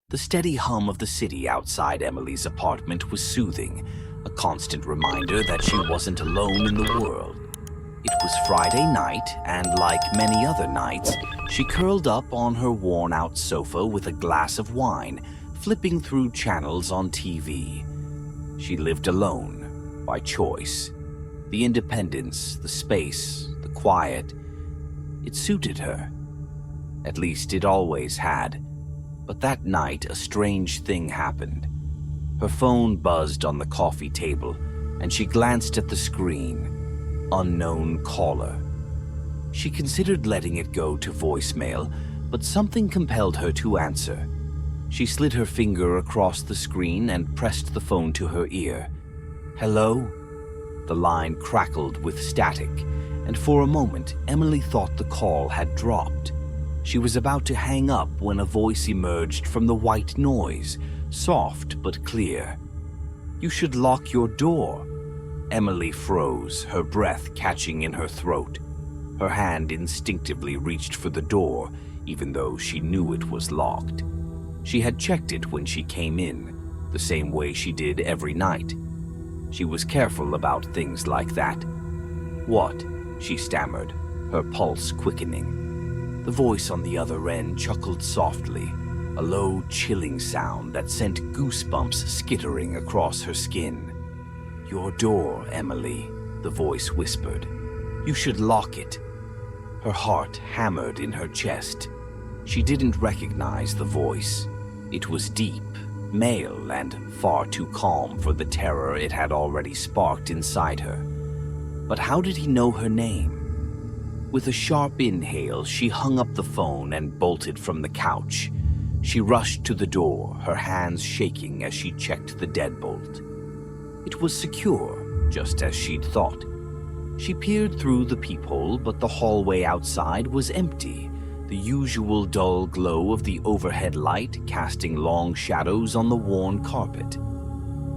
The steady hum of the city outside Emily's apartment was soothing, a constant reminder that she wasn't alone in the world. It was Friday night, and like many other nights, she curled up on her worn-out sofa with a glass of wine, flipping through channels on TV. She lived alone, by choice. The independence, the space, the quiet, it suited her. At least it always had. But that night, a strange thing happened. Her phone buzzed on the coffee table, and she glanced at the screen. Unknown caller. She considered letting it go to voicemail, but something compelled her to answer. She slid her finger across the screen and pressed the phone to her ear. "Hello?" The line crackled with static, and for a moment, Emily thought the call had dropped. She was about to hang up when a voice emerged from the white noise, soft but clear. "You should lock your door." Emily froze, her breath catching in her throat. Her hand instinctively reached for the door, even though she knew it was locked. She had checked it when she came in, the same way she did every night. She was careful about things like that. "What?" she stammered, her pulse quickening. The voice on the other end chuckled softly, a low, chilling sound that sent goosebumps skittering across her skin. "Your door, Emily," the voice whispered. "You should lock it." Her heart hammered in her chest. She didn't recognize the voice. It was deep, male, and far too calm for the terror it had already sparked inside her. But how did he know her name? With a sharp inhale, she hung up the phone and bolted from the couch. She rushed to the door, her hands shaking as she checked the deadbolt. It was secure, just as she'd thought. She peered through the peephole, but the hallway outside was empty, the usual dull glow of the overhead light casting long shadows on the worn carpet.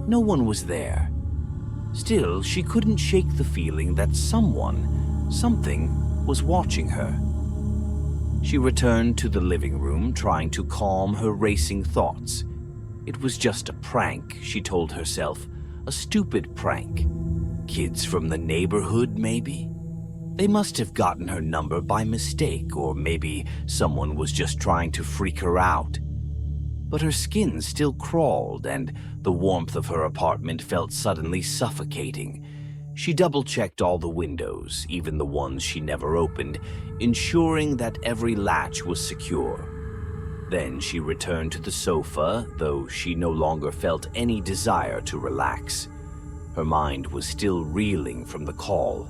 No one was there. Still, she couldn't shake the feeling that something, was watching her. She returned to the living room, trying to calm her racing thoughts. It was just a prank, she told herself, a stupid prank. Kids from the neighborhood, maybe? They must have gotten her number by mistake, or maybe someone was just trying to freak her out. But her skin still crawled, and the warmth of her apartment felt suddenly suffocating. She double-checked all the windows, even the ones she never opened, ensuring that every latch was secure. Then she returned to the sofa, though she no longer felt any desire to relax. Her mind was still reeling from the call.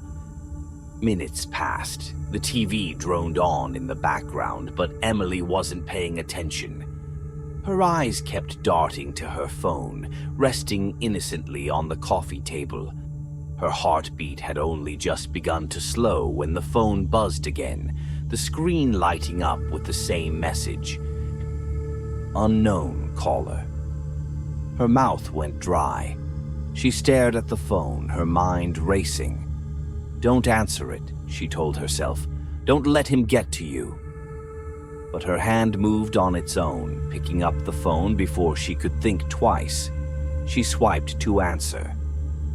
Minutes passed. The TV droned on in the background, but Emily wasn't paying attention. Her eyes kept darting to her phone, resting innocently on the coffee table. Her heartbeat had only just begun to slow when the phone buzzed again, the screen lighting up with the same message. Unknown caller. Her mouth went dry. She stared at the phone, her mind racing. "Don't answer it," she told herself. "Don't let him get to you." But her hand moved on its own, picking up the phone before she could think twice. She swiped to answer.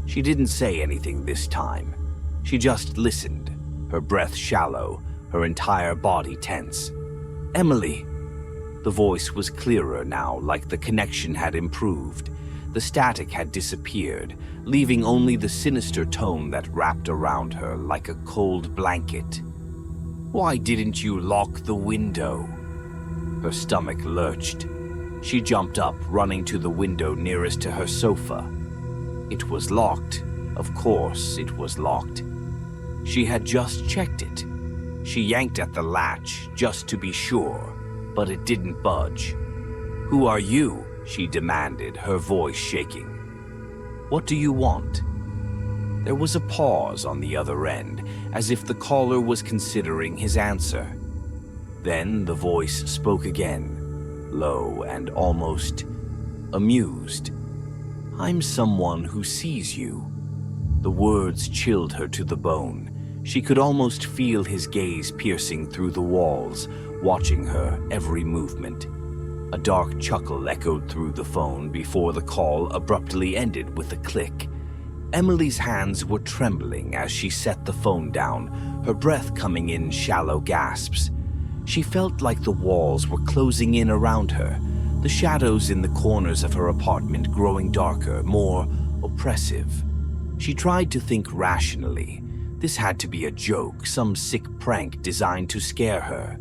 She didn't say anything this time. She just listened, her breath shallow, her entire body tense. "Emily!" The voice was clearer now, like the connection had improved. The static had disappeared, leaving only the sinister tone that wrapped around her like a cold blanket. "Why didn't you lock the window?" Her stomach lurched. She jumped up, running to the window nearest to her sofa. It was locked. Of course it was locked. She had just checked it. She yanked at the latch, just to be sure, but it didn't budge. "Who are you?" she demanded, her voice shaking. "What do you want?" There was a pause on the other end, as if the caller was considering his answer. Then the voice spoke again, low and almost amused. "I'm someone who sees you." The words chilled her to the bone. She could almost feel his gaze piercing through the walls, watching her every movement. A dark chuckle echoed through the phone before the call abruptly ended with a click. Emily's hands were trembling as she set the phone down, her breath coming in shallow gasps. She felt like the walls were closing in around her, the shadows in the corners of her apartment growing darker, more oppressive. She tried to think rationally. This had to be a joke, some sick prank designed to scare her.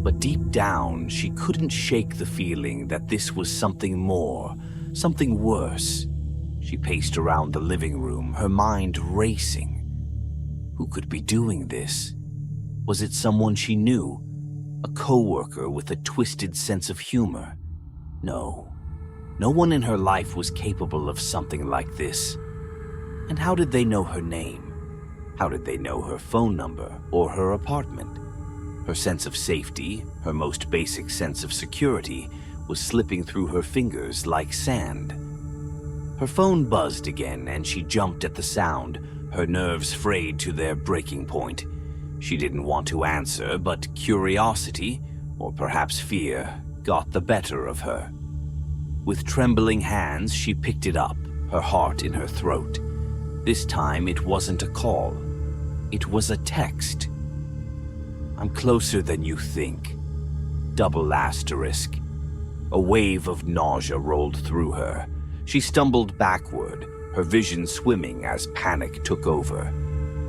But deep down, she couldn't shake the feeling that this was something more, something worse. She paced around the living room, her mind racing. Who could be doing this? Was it someone she knew? A coworker with a twisted sense of humor? No. No one in her life was capable of something like this. And how did they know her name? How did they know her phone number or her apartment? Her sense of safety, her most basic sense of security, was slipping through her fingers like sand. Her phone buzzed again and she jumped at the sound, her nerves frayed to their breaking point. She didn't want to answer, but curiosity, or perhaps fear, got the better of her. With trembling hands, she picked it up, her heart in her throat. This time it wasn't a call. It was a text. "I'm closer than you think." Double asterisk. A wave of nausea rolled through her. She stumbled backward, her vision swimming as panic took over.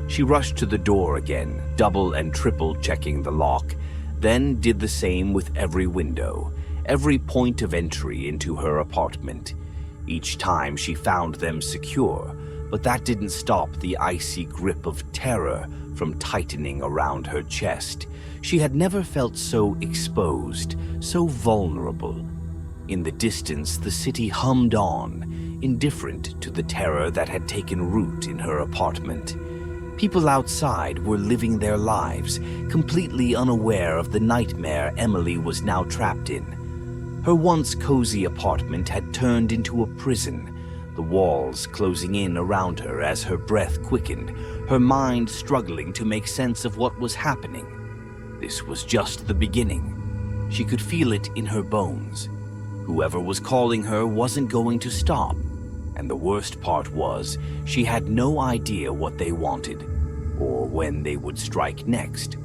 She rushed to the door again, double and triple checking the lock, then did the same with every window, every point of entry into her apartment. Each time she found them secure, but that didn't stop the icy grip of terror from tightening around her chest. She had never felt so exposed, so vulnerable. In the distance, the city hummed on, indifferent to the terror that had taken root in her apartment. People outside were living their lives, completely unaware of the nightmare Emily was now trapped in. Her once cozy apartment had turned into a prison, the walls closing in around her as her breath quickened, her mind struggling to make sense of what was happening. This was just the beginning. She could feel it in her bones. Whoever was calling her wasn't going to stop. And the worst part was, she had no idea what they wanted, or when they would strike next.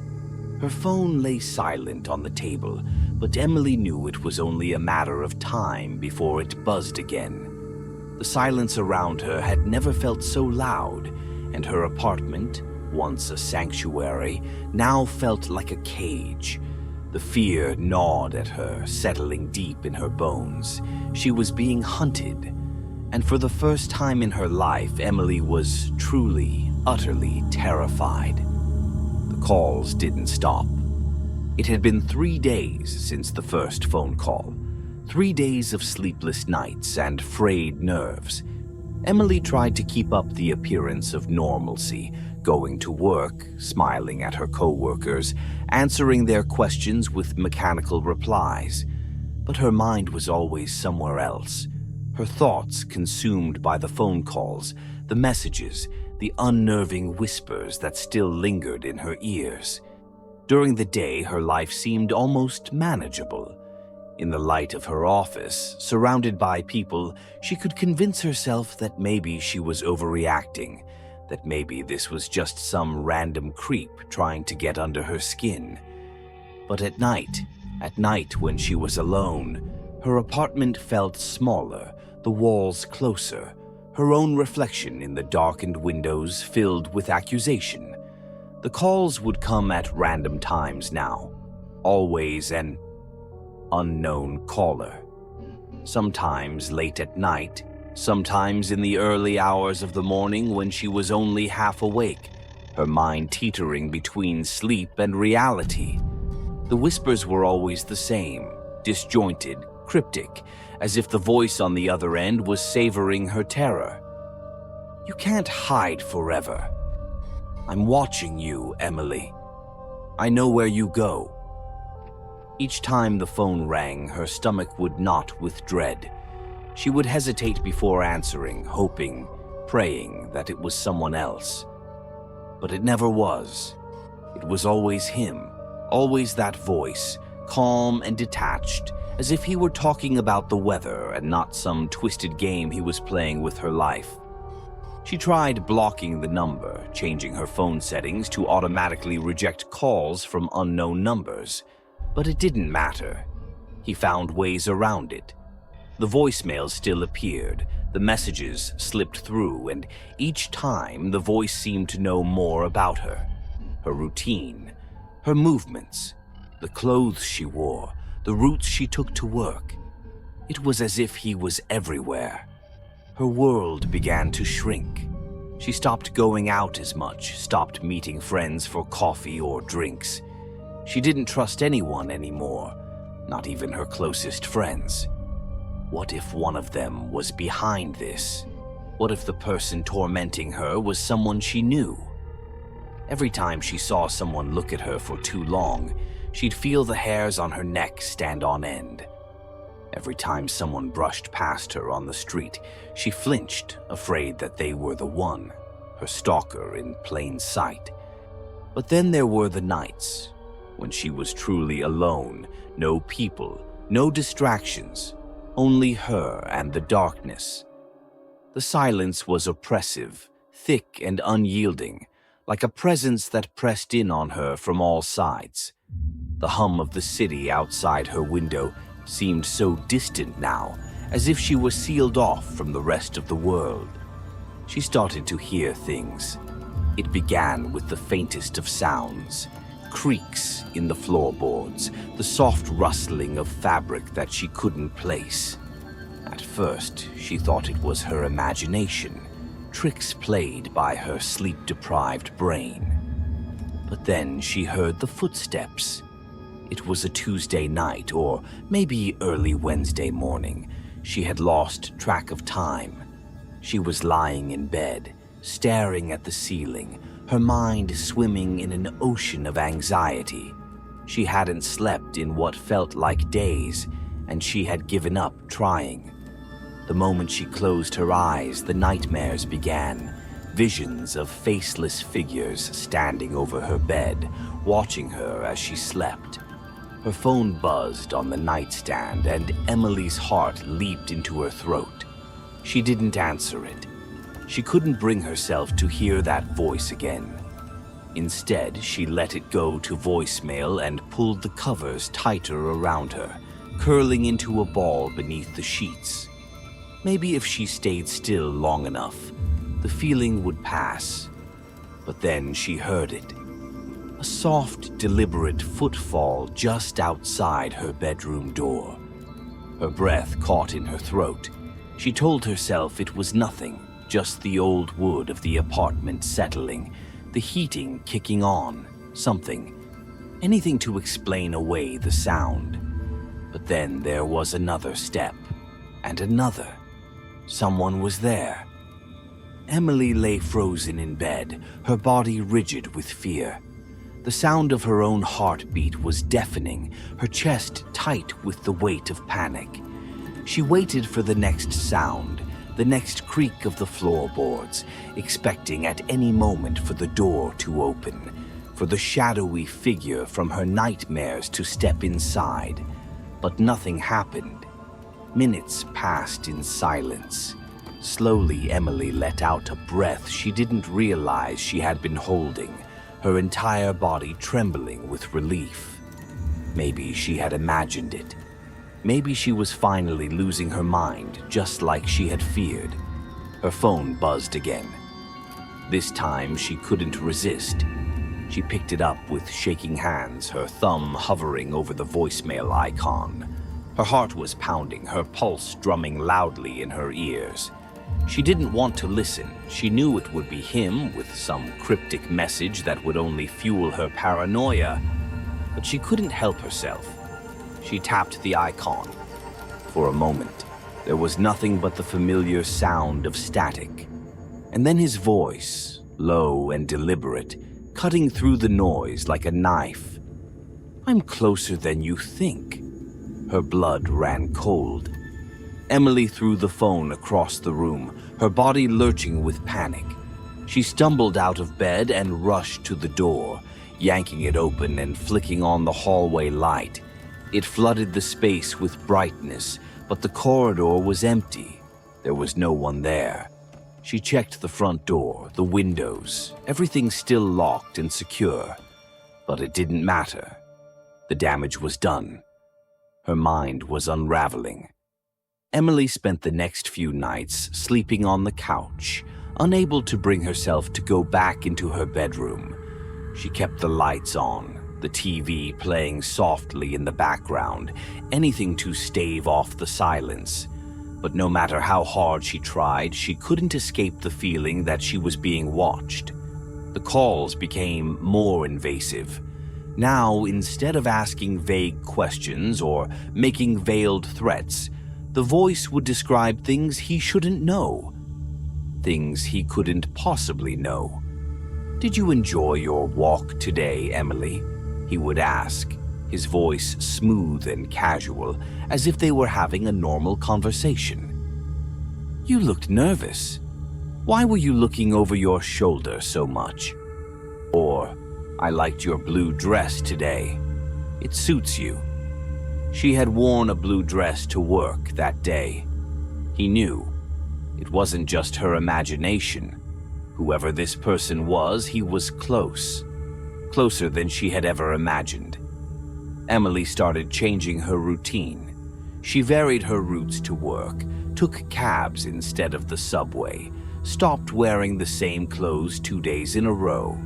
Her phone lay silent on the table, but Emily knew it was only a matter of time before it buzzed again. The silence around her had never felt so loud, and her apartment, once a sanctuary, now felt like a cage. The fear gnawed at her, settling deep in her bones. She was being hunted. And for the first time in her life, Emily was truly, utterly terrified. The calls didn't stop. It had been 3 days since the first phone call. 3 days of sleepless nights and frayed nerves. Emily tried to keep up the appearance of normalcy, going to work, smiling at her coworkers, answering their questions with mechanical replies. But her mind was always somewhere else. Her thoughts consumed by the phone calls, the messages, the unnerving whispers that still lingered in her ears. During the day, her life seemed almost manageable. In the light of her office, surrounded by people, she could convince herself that maybe she was overreacting, that maybe this was just some random creep trying to get under her skin. But at night when she was alone, her apartment felt smaller, the walls closer, her own reflection in the darkened windows filled with accusation. The calls would come at random times now, always an unknown caller. Sometimes late at night, sometimes in the early hours of the morning when she was only half awake, her mind teetering between sleep and reality. The whispers were always the same, disjointed, cryptic, as if the voice on the other end was savoring her terror. "You can't hide forever. I'm watching you, Emily. I know where you go." Each time the phone rang, her stomach would knot with dread. She would hesitate before answering, hoping, praying that it was someone else. But it never was. It was always him, always that voice, calm and detached, as if he were talking about the weather and not some twisted game he was playing with her life. She tried blocking the number, changing her phone settings to automatically reject calls from unknown numbers, but it didn't matter. He found ways around it. The voicemails still appeared, the messages slipped through, and each time the voice seemed to know more about her. Her routine, her movements, the clothes she wore, the routes she took to work. It was as if he was everywhere. Her world began to shrink. She stopped going out as much, stopped meeting friends for coffee or drinks. She didn't trust anyone anymore, not even her closest friends. What if one of them was behind this? What if the person tormenting her was someone she knew? Every time she saw someone look at her for too long, she'd feel the hairs on her neck stand on end. Every time someone brushed past her on the street, she flinched, afraid that they were the one, her stalker in plain sight. But then there were the nights, when she was truly alone, no people, no distractions, only her and the darkness. The silence was oppressive, thick and unyielding, like a presence that pressed in on her from all sides. The hum of the city outside her window seemed so distant now, as if she was sealed off from the rest of the world. She started to hear things. It began with the faintest of sounds, creaks in the floorboards, the soft rustling of fabric that she couldn't place. At first, she thought it was her imagination, tricks played by her sleep-deprived brain. But then she heard the footsteps. It was a Tuesday night, or maybe early Wednesday morning. She had lost track of time. She was lying in bed, staring at the ceiling, her mind swimming in an ocean of anxiety. She hadn't slept in what felt like days, and she had given up trying. The moment she closed her eyes, the nightmares began. Visions of faceless figures standing over her bed, watching her as she slept. Her phone buzzed on the nightstand, and Emily's heart leaped into her throat. She didn't answer it. She couldn't bring herself to hear that voice again. Instead, she let it go to voicemail and pulled the covers tighter around her, curling into a ball beneath the sheets. Maybe if she stayed still long enough, the feeling would pass. But then she heard it. A soft, deliberate footfall just outside her bedroom door. Her breath caught in her throat. She told herself it was nothing, just the old wood of the apartment settling, the heating kicking on, something. Anything to explain away the sound. But then there was another step, and another. Someone was there. Emily lay frozen in bed, her body rigid with fear. The sound of her own heartbeat was deafening, her chest tight with the weight of panic. She waited for the next sound, the next creak of the floorboards, expecting at any moment for the door to open, for the shadowy figure from her nightmares to step inside. But nothing happened. Minutes passed in silence. Slowly, Emily let out a breath she didn't realize she had been holding, her entire body trembling with relief. Maybe she had imagined it. Maybe she was finally losing her mind, just like she had feared. Her phone buzzed again. This time, she couldn't resist. She picked it up with shaking hands, her thumb hovering over the voicemail icon. Her heart was pounding, her pulse drumming loudly in her ears. She didn't want to listen. She knew it would be him with some cryptic message that would only fuel her paranoia. But she couldn't help herself. She tapped the icon. For a moment, there was nothing but the familiar sound of static. And then his voice, low and deliberate, cutting through the noise like a knife. "I'm closer than you think." Her blood ran cold. Emily threw the phone across the room, her body lurching with panic. She stumbled out of bed and rushed to the door, yanking it open and flicking on the hallway light. It flooded the space with brightness, but the corridor was empty. There was no one there. She checked the front door, the windows, everything still locked and secure. But it didn't matter. The damage was done. Her mind was unraveling. Emily spent the next few nights sleeping on the couch, unable to bring herself to go back into her bedroom. She kept the lights on, the TV playing softly in the background, anything to stave off the silence. But no matter how hard she tried, she couldn't escape the feeling that she was being watched. The calls became more invasive. Now, instead of asking vague questions or making veiled threats, the voice would describe things he shouldn't know. Things he couldn't possibly know. "Did you enjoy your walk today, Emily?" he would ask, his voice smooth and casual, as if they were having a normal conversation. "You looked nervous. Why were you looking over your shoulder so much?" Or, "I liked your blue dress today. It suits you." She had worn a blue dress to work that day. He knew. It wasn't just her imagination. Whoever this person was, he was close. Closer than she had ever imagined. Emily started changing her routine. She varied her routes to work, took cabs instead of the subway, stopped wearing the same clothes 2 days in a row.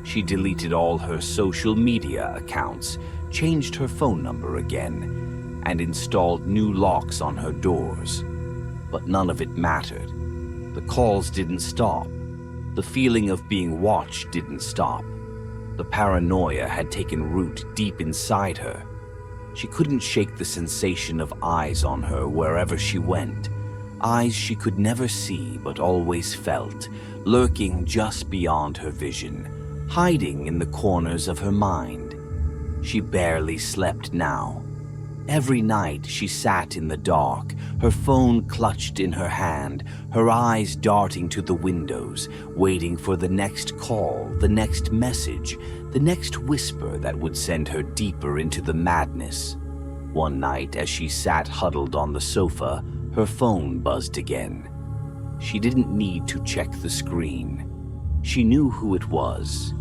She deleted all her social media accounts, changed her phone number again, and installed new locks on her doors. But none of it mattered. The calls didn't stop. The feeling of being watched didn't stop. The paranoia had taken root deep inside her. She couldn't shake the sensation of eyes on her wherever she went. Eyes she could never see but always felt, lurking just beyond her vision, hiding in the corners of her mind. She barely slept now. Every night she sat in the dark, her phone clutched in her hand, her eyes darting to the windows, waiting for the next call, the next message, the next whisper that would send her deeper into the madness. One night, as she sat huddled on the sofa, her phone buzzed again. She didn't need to check the screen. She knew who it was.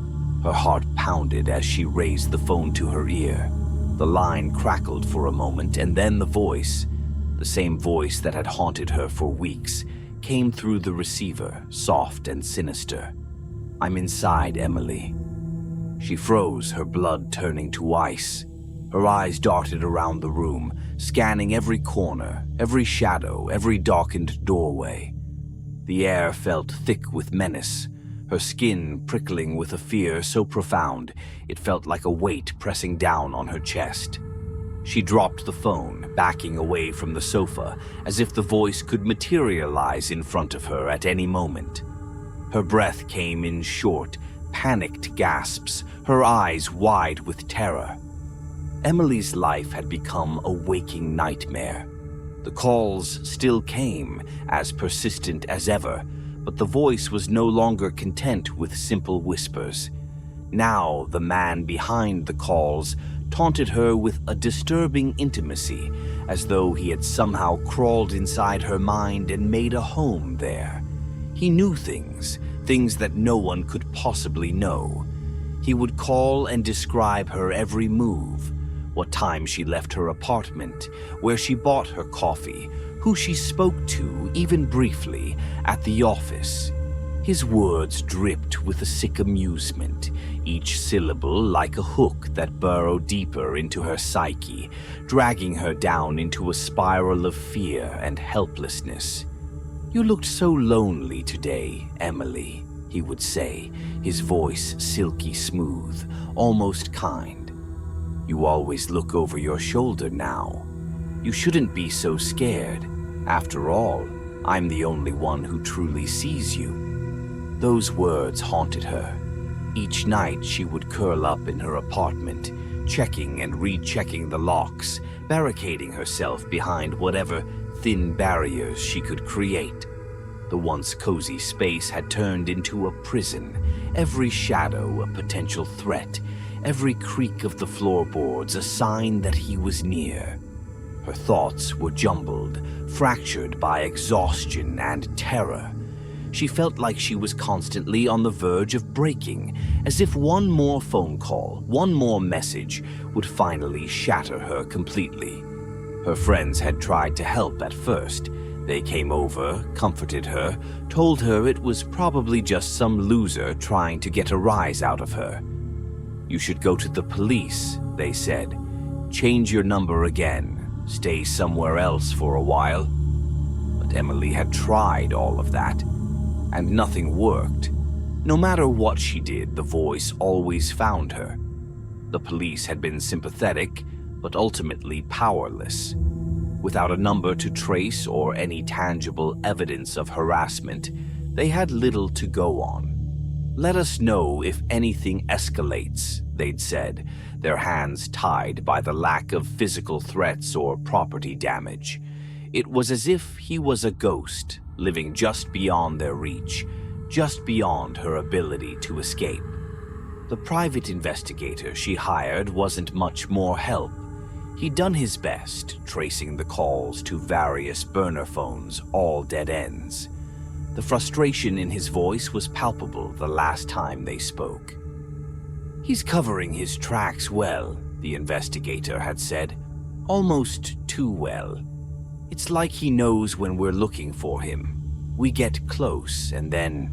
Her heart pounded as she raised the phone to her ear. The line crackled for a moment, and then the voice, the same voice that had haunted her for weeks, came through the receiver, soft and sinister. "I'm inside, Emily." She froze, her blood turning to ice. Her eyes darted around the room, scanning every corner, every shadow, every darkened doorway. The air felt thick with menace, her skin prickling with a fear so profound it felt like a weight pressing down on her chest. She dropped the phone, backing away from the sofa, as if the voice could materialize in front of her at any moment. Her breath came in short, panicked gasps, her eyes wide with terror. Emily's life had become a waking nightmare. The calls still came, as persistent as ever, but the voice was no longer content with simple whispers. Now the man behind the calls taunted her with a disturbing intimacy, as though he had somehow crawled inside her mind and made a home there. He knew things that no one could possibly know. He would call and describe her every move, what time she left her apartment, where she bought her coffee, who she spoke to, even briefly, at the office. His words dripped with a sick amusement, each syllable like a hook that burrowed deeper into her psyche, dragging her down into a spiral of fear and helplessness. "You looked so lonely today, Emily," he would say, his voice silky smooth, almost kind. "You always look over your shoulder now. You shouldn't be so scared. After all, I'm the only one who truly sees you." Those words haunted her. Each night she would curl up in her apartment, checking and rechecking the locks, barricading herself behind whatever thin barriers she could create. The once cozy space had turned into a prison, every shadow a potential threat, every creak of the floorboards a sign that he was near. Her thoughts were jumbled, fractured by exhaustion and terror. She felt like she was constantly on the verge of breaking, as if one more phone call, one more message would finally shatter her completely. Her friends had tried to help at first. They came over, comforted her, told her it was probably just some loser trying to get a rise out of her. "You should go to the police," they said. "Change your number again. Stay somewhere else for a while." But Emily had tried all of that, and nothing worked. No matter what she did, the voice always found her. The police had been sympathetic, but ultimately powerless. Without a number to trace or any tangible evidence of harassment, they had little to go on. "Let us know if anything escalates," they'd said, their hands tied by the lack of physical threats or property damage. It was as if he was a ghost, living just beyond their reach, just beyond her ability to escape. The private investigator she hired wasn't much more help. He'd done his best, tracing the calls to various burner phones, all dead ends. The frustration in his voice was palpable the last time they spoke. "He's covering his tracks well," the investigator had said. "Almost too well. It's like he knows when we're looking for him. We get close and then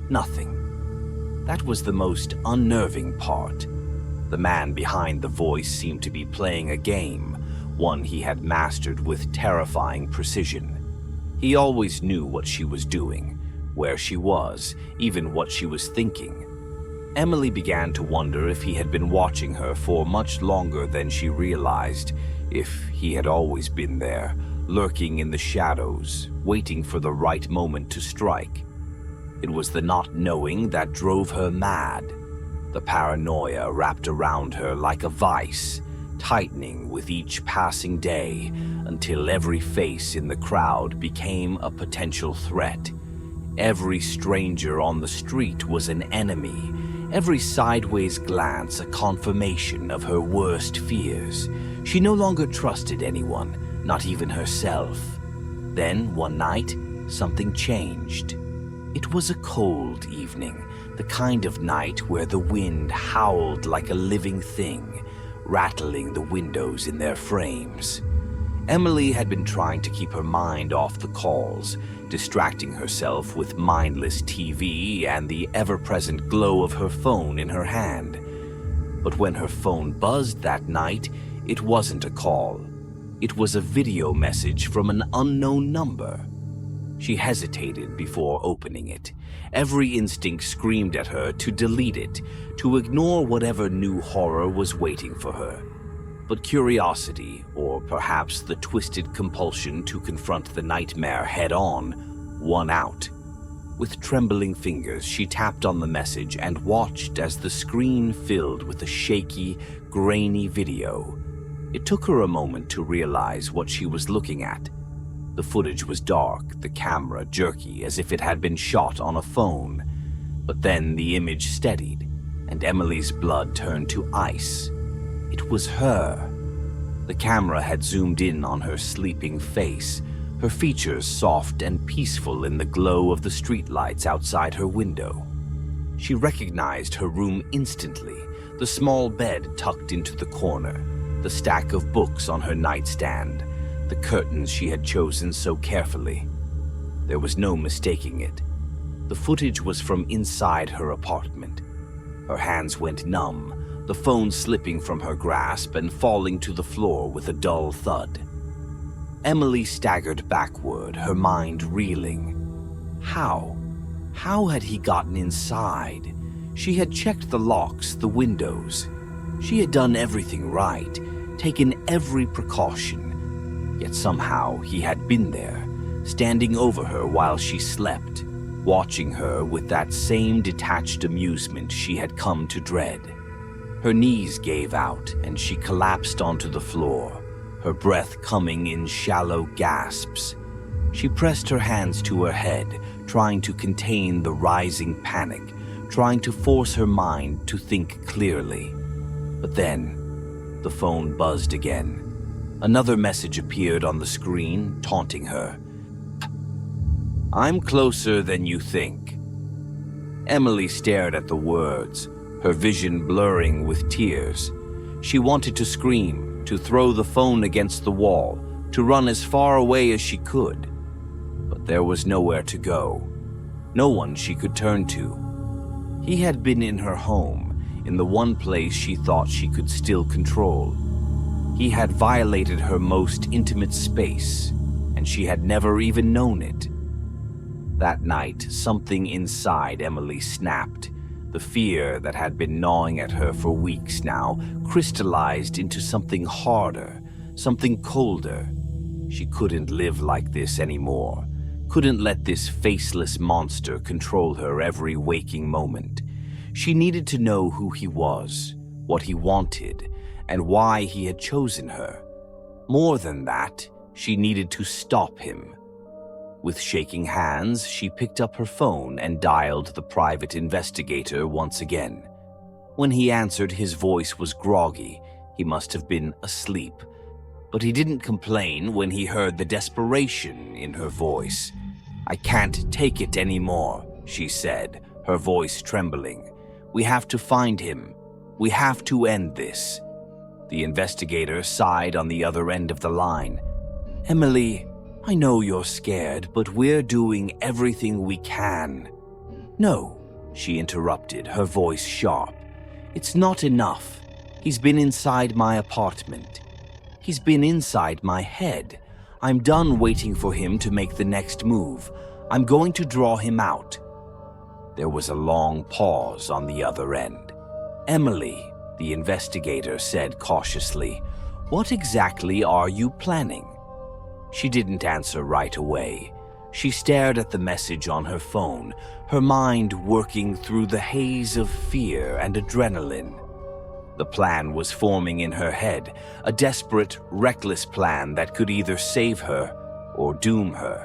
nothing." That was the most unnerving part. The man behind the voice seemed to be playing a game, one he had mastered with terrifying precision. He always knew what she was doing, where she was, even what she was thinking. Emily began to wonder if he had been watching her for much longer than she realized, if he had always been there, lurking in the shadows, waiting for the right moment to strike. It was the not knowing that drove her mad. The paranoia wrapped around her like a vice, tightening with each passing day until every face in the crowd became a potential threat. Every stranger on the street was an enemy, every sideways glance a confirmation of her worst fears. She no longer trusted anyone, not even herself. Then, one night, something changed. It was a cold evening, the kind of night where the wind howled like a living thing, rattling the windows in their frames. Emily had been trying to keep her mind off the calls, distracting herself with mindless TV and the ever-present glow of her phone in her hand. But when her phone buzzed that night, it wasn't a call. It was a video message from an unknown number. She hesitated before opening it. Every instinct screamed at her to delete it, to ignore whatever new horror was waiting for her. But curiosity, or perhaps the twisted compulsion to confront the nightmare head-on, won out. With trembling fingers, she tapped on the message and watched as the screen filled with a shaky, grainy video. It took her a moment to realize what she was looking at. The footage was dark, the camera jerky, as if it had been shot on a phone. But then the image steadied, and Emily's blood turned to ice. It was her. The camera had zoomed in on her sleeping face, her features soft and peaceful in the glow of the streetlights outside her window. She recognized her room instantly, the small bed tucked into the corner, the stack of books on her nightstand, the curtains she had chosen so carefully. There was no mistaking it. The footage was from inside her apartment. Her hands went numb, the phone slipping from her grasp and falling to the floor with a dull thud. Emily staggered backward, her mind reeling. How? How had he gotten inside? She had checked the locks, the windows. She had done everything right, taken every precaution. Yet somehow he had been there, standing over her while she slept, watching her with that same detached amusement she had come to dread. Her knees gave out and she collapsed onto the floor, her breath coming in shallow gasps. She pressed her hands to her head, trying to contain the rising panic, trying to force her mind to think clearly. But then, the phone buzzed again. Another message appeared on the screen, taunting her. "I'm closer than you think." Emily stared at the words, her vision blurring with tears. She wanted to scream, to throw the phone against the wall, to run as far away as she could. But there was nowhere to go, no one she could turn to. He had been in her home, in the one place she thought she could still control. He had violated her most intimate space, and she had never even known it. That night, something inside Emily snapped. The fear that had been gnawing at her for weeks now crystallized into something harder, something colder. She couldn't live like this anymore, couldn't let this faceless monster control her every waking moment. She needed to know who he was, what he wanted, and why he had chosen her. More than that, she needed to stop him. With shaking hands, she picked up her phone and dialed the private investigator once again. When he answered, his voice was groggy. He must have been asleep. But he didn't complain when he heard the desperation in her voice. "I can't take it anymore," she said, her voice trembling. "We have to find him. We have to end this." The investigator sighed on the other end of the line. "Emily, I know you're scared, but we're doing everything we can." "No," she interrupted, her voice sharp. "It's not enough. He's been inside my apartment. He's been inside my head. I'm done waiting for him to make the next move. I'm going to draw him out." There was a long pause on the other end. "Emily," the investigator said cautiously, "what exactly are you planning?" She didn't answer right away. She stared at the message on her phone, her mind working through the haze of fear and adrenaline. The plan was forming in her head, a desperate, reckless plan that could either save her or doom her.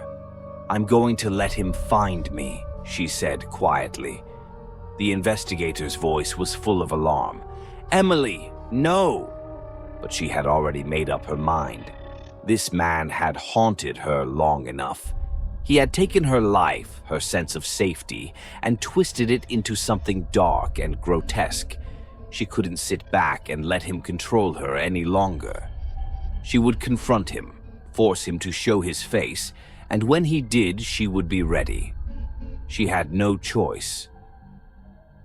"I'm going to let him find me," she said quietly. The investigator's voice was full of alarm. "Emily, no!" But she had already made up her mind. This man had haunted her long enough. He had taken her life, her sense of safety, and twisted it into something dark and grotesque. She couldn't sit back and let him control her any longer. She would confront him, force him to show his face, and when he did, she would be ready. She had no choice.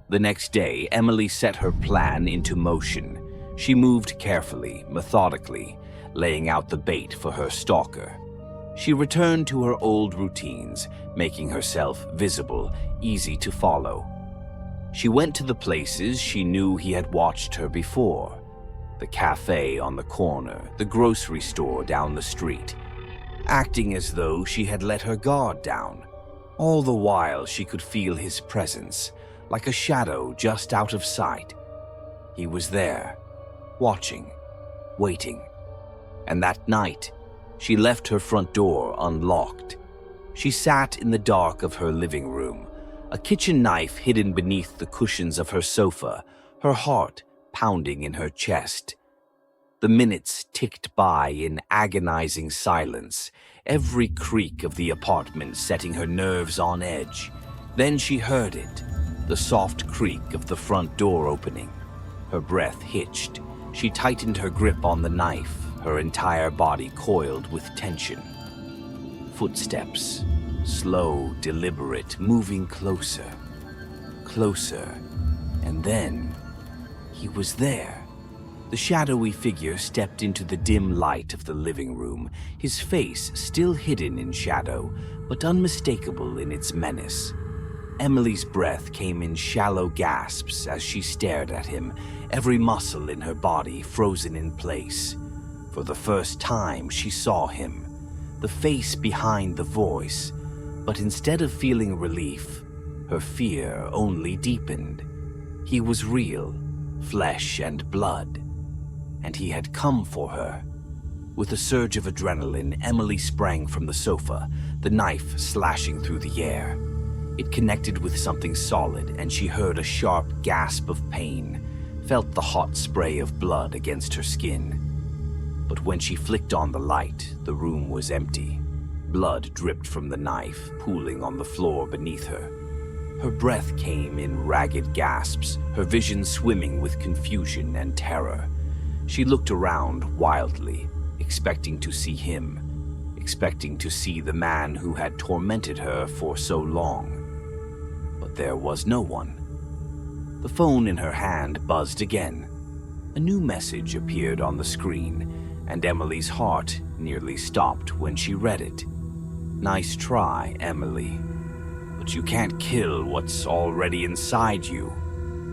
The next day, Emily set her plan into motion. She moved carefully, methodically, laying out the bait for her stalker. She returned to her old routines, making herself visible, easy to follow. She went to the places she knew he had watched her before. The cafe on the corner, the grocery store down the street, acting as though she had let her guard down. All the while she could feel his presence, like a shadow just out of sight. He was there, watching, waiting. And that night, she left her front door unlocked. She sat in the dark of her living room, a kitchen knife hidden beneath the cushions of her sofa, her heart pounding in her chest. The minutes ticked by in agonizing silence, every creak of the apartment setting her nerves on edge. Then she heard it, the soft creak of the front door opening. Her breath hitched. She tightened her grip on the knife, her entire body coiled with tension. Footsteps, slow, deliberate, moving closer, closer, and then he was there. The shadowy figure stepped into the dim light of the living room, his face still hidden in shadow, but unmistakable in its menace. Emily's breath came in shallow gasps as she stared at him, every muscle in her body frozen in place. For the first time, she saw him, the face behind the voice, but instead of feeling relief, her fear only deepened. He was real, flesh and blood, and he had come for her. With a surge of adrenaline, Emily sprang from the sofa, the knife slashing through the air. It connected with something solid, and she heard a sharp gasp of pain. felt the hot spray of blood against her skin. But when she flicked on the light, the room was empty. Blood dripped from the knife, pooling on the floor beneath her. Her breath came in ragged gasps, her vision swimming with confusion and terror. She looked around wildly, expecting to see him, expecting to see the man who had tormented her for so long. But there was no one. The phone in her hand buzzed again. A new message appeared on the screen, and Emily's heart nearly stopped when she read it. "Nice try, Emily. But you can't kill what's already inside you."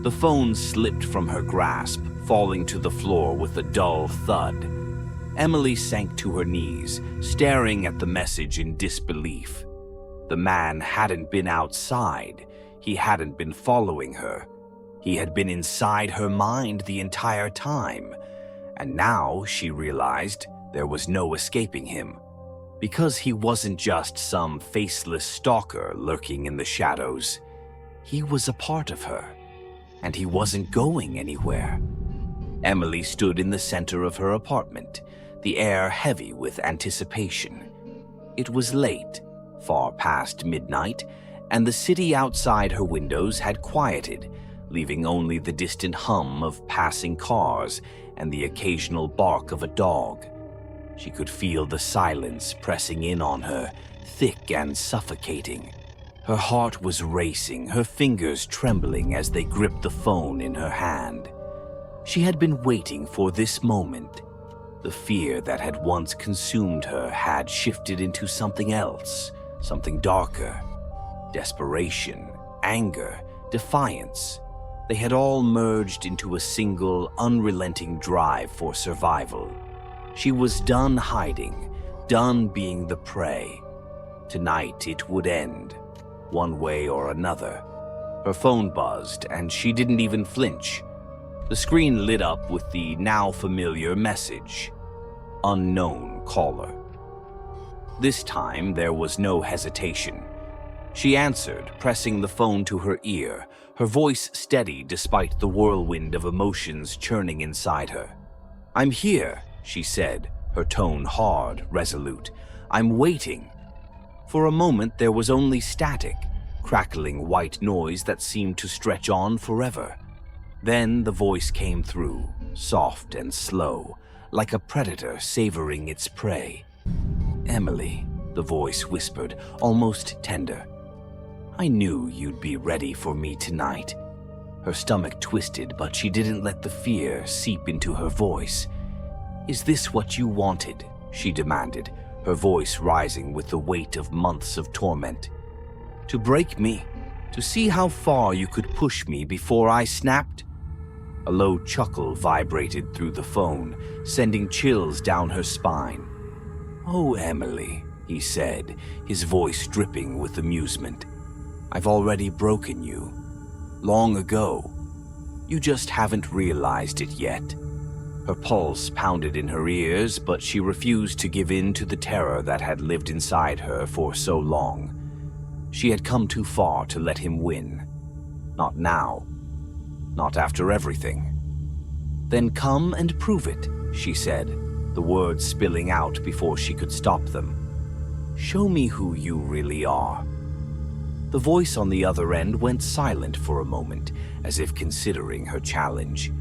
The phone slipped from her grasp, falling to the floor with a dull thud. Emily sank to her knees, staring at the message in disbelief. The man hadn't been outside. He hadn't been following her. He had been inside her mind the entire time. And now, she realized, there was no escaping him. Because he wasn't just some faceless stalker lurking in the shadows. He was a part of her, and he wasn't going anywhere. Emily stood in the center of her apartment, the air heavy with anticipation. It was late, far past midnight, and the city outside her windows had quieted, leaving only the distant hum of passing cars and the occasional bark of a dog. She could feel the silence pressing in on her, thick and suffocating. Her heart was racing, her fingers trembling as they gripped the phone in her hand. She had been waiting for this moment. The fear that had once consumed her had shifted into something else, something darker. Desperation, anger, defiance. They had all merged into a single, unrelenting drive for survival. She was done hiding, done being the prey. Tonight it would end, one way or another. Her phone buzzed, and she didn't even flinch. The screen lit up with the now familiar message, "Unknown caller." This time there was no hesitation. She answered, pressing the phone to her ear, her voice steady despite the whirlwind of emotions churning inside her. "I'm here," she said, her tone hard, resolute. "I'm waiting." For a moment there was only static, crackling white noise that seemed to stretch on forever. Then the voice came through, soft and slow, like a predator savoring its prey. "Emily," the voice whispered, almost tender. "I knew you'd be ready for me tonight." Her stomach twisted, but she didn't let the fear seep into her voice. "Is this what you wanted?" she demanded, her voice rising with the weight of months of torment. "To break me? To see how far you could push me before I snapped?" A low chuckle vibrated through the phone, sending chills down her spine. "Oh, Emily," he said, his voice dripping with amusement. "I've already broken you. Long ago. You just haven't realized it yet." Her pulse pounded in her ears, but she refused to give in to the terror that had lived inside her for so long. She had come too far to let him win. Not now. Not after everything. "Then come and prove it," she said, the words spilling out before she could stop them. "Show me who you really are." The voice on the other end went silent for a moment, as if considering her challenge.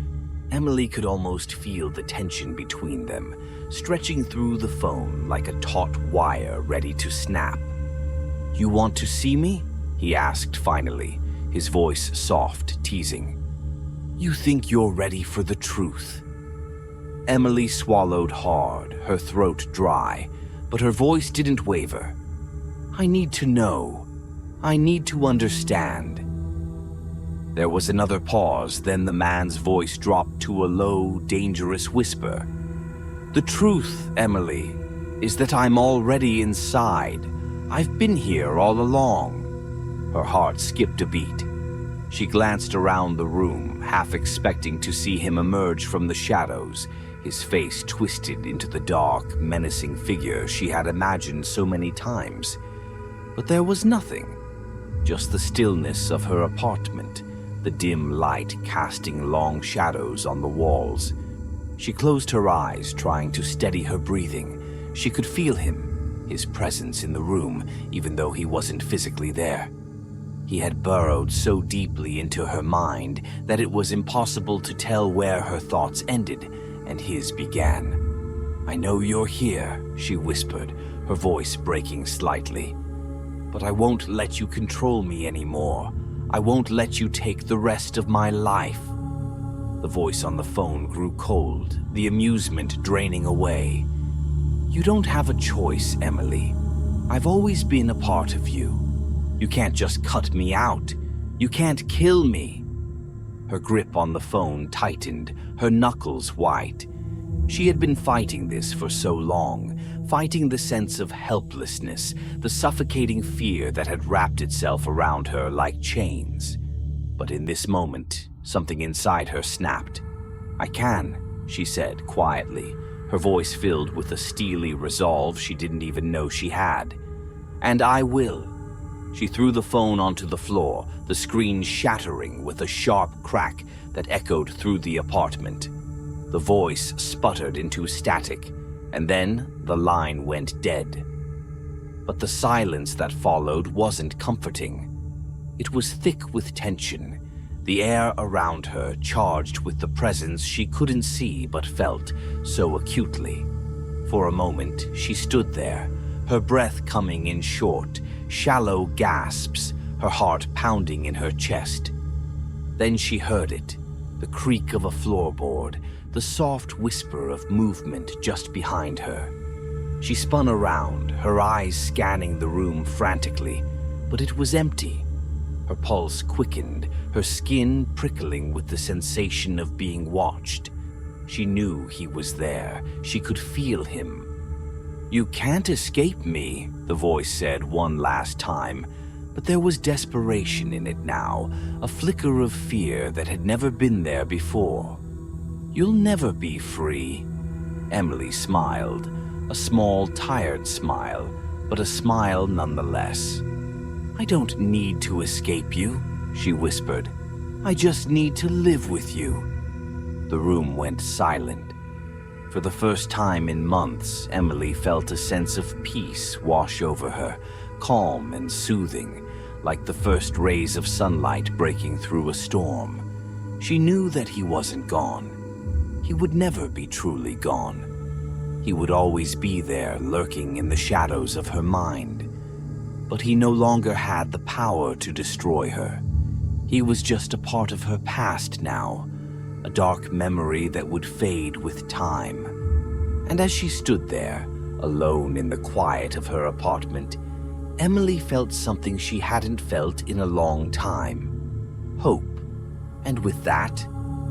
Emily could almost feel the tension between them, stretching through the phone like a taut wire ready to snap. "You want to see me?" he asked finally, his voice soft, teasing. "You think you're ready for the truth?" Emily swallowed hard, her throat dry, but her voice didn't waver. "I need to know. I need to understand." There was another pause, then the man's voice dropped to a low, dangerous whisper. "The truth, Emily, is that I'm already inside. I've been here all along." Her heart skipped a beat. She glanced around the room, half expecting to see him emerge from the shadows, his face twisted into the dark, menacing figure she had imagined so many times. But there was nothing. Just the stillness of her apartment, the dim light casting long shadows on the walls. She closed her eyes, trying to steady her breathing. She could feel him, his presence in the room, even though he wasn't physically there. He had burrowed so deeply into her mind that it was impossible to tell where her thoughts ended and his began. "I know you're here," she whispered, her voice breaking slightly. "But I won't let you control me anymore. I won't let you take the rest of my life." The voice on the phone grew cold, the amusement draining away. "You don't have a choice, Emily. I've always been a part of you. You can't just cut me out. You can't kill me." Her grip on the phone tightened, her knuckles white. She had been fighting this for so long, fighting the sense of helplessness, the suffocating fear that had wrapped itself around her like chains. But in this moment, something inside her snapped. "I can," she said quietly, her voice filled with a steely resolve she didn't even know she had. "And I will." She threw the phone onto the floor, the screen shattering with a sharp crack that echoed through the apartment. The voice sputtered into static, and then the line went dead. But the silence that followed wasn't comforting. It was thick with tension, the air around her charged with the presence she couldn't see but felt so acutely. For a moment, she stood there, her breath coming in short, shallow gasps, her heart pounding in her chest. Then she heard it, the creak of a floorboard, the soft whisper of movement just behind her. She spun around, her eyes scanning the room frantically, but it was empty. Her pulse quickened, her skin prickling with the sensation of being watched. She knew he was there. She could feel him. "You can't escape me," the voice said one last time, but there was desperation in it now, a flicker of fear that had never been there before. "You'll never be free." Emily smiled, a small, tired smile, but a smile nonetheless. "I don't need to escape you," she whispered. "I just need to live with you." The room went silent. For the first time in months, Emily felt a sense of peace wash over her, calm and soothing, like the first rays of sunlight breaking through a storm. She knew that he wasn't gone. He would never be truly gone. He would always be there, lurking in the shadows of her mind. But he no longer had the power to destroy her. He was just a part of her past now, a dark memory that would fade with time. And as she stood there, alone in the quiet of her apartment, Emily felt something she hadn't felt in a long time. Hope. And with that,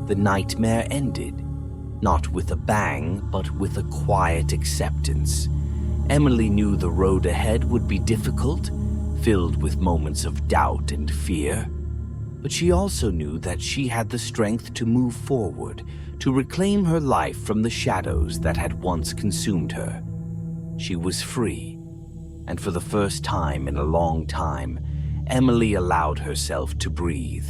the nightmare ended. Not with a bang, but with a quiet acceptance. Emily knew the road ahead would be difficult, filled with moments of doubt and fear. But she also knew that she had the strength to move forward, to reclaim her life from the shadows that had once consumed her. She was free, and for the first time in a long time, Emily allowed herself to breathe.